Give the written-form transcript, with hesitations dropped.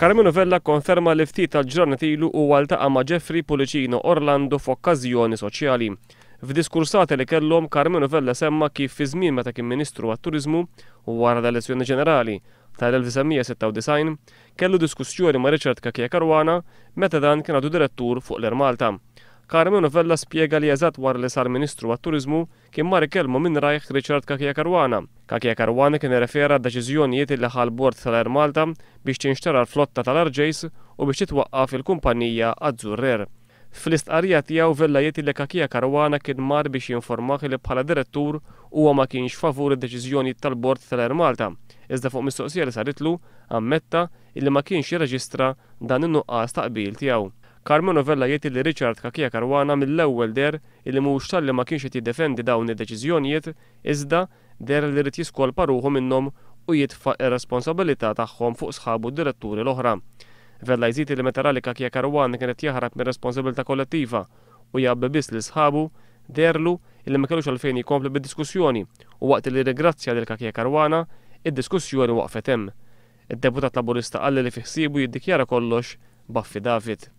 Carmenu Vella konferma li ftit tal-ġranet ilu huwa ltaqa' ma' Jeffrey Pulicino Orlando f'okkażjoni soċjali. F'diskursati li kellhom Carmenu Vella semma kif fi żmien meta kien Ministru għat-Turiżmu u wara l-elezzjoni ġenerali tal-1996 kellu diskussjoni ma' Richard Kakia Caruana meta dan kien għadu direttur fuq l-Air Malta. Carmenu Vella spjega li eżatt wara li sar Ministru għat-Turiżmu kien mar ikellmu minn rajh Richard Kakia Caruana. Kakia Caruana kien irrefera d-deċiżjonijiet li ħal bord tal-Air Malta biex tinxtara l-flotta tal-RJs u biex titwaqqaf il-kumpanija Azzurrer. Fl-istqarrija tiegħu Vella jgħid li Kakia Caruana kien mar biex jinformah li bħala direttur huwa ma kienx favur id-deċiżjonijiet tal-bord tal-Air Malta. Iżda fuq mistoqsija li saritlu ammetta li ma kienx jirreġistra dan in-nuqqas taqbil tiegħu. Carmenu Vella jgħid li Richard Kakia Caruana mill-ewwel der illi mhux talli ma kienx qed jiddefendi dawn id-deċiżjonijiet iżda der li rid jiskolpa ruħu minnhom u jitfa' ir-responsabilità tagħhom fuq sħabu d-diretturi l-oħra. Vella jżid li meta rali Kakia Caruana kienet jaħrab mir-responsabilità kollettiva u jabbi biss li sħabu derlu illi ma kellux għalfejn jkompli bid-diskussjoni u waqt li rigrazzja lil Kakia Caruana id-diskussjoni waqfet hemm. Id-deputat Laburista qal li fi ħsiebu jiddikjara kollox b'affi David.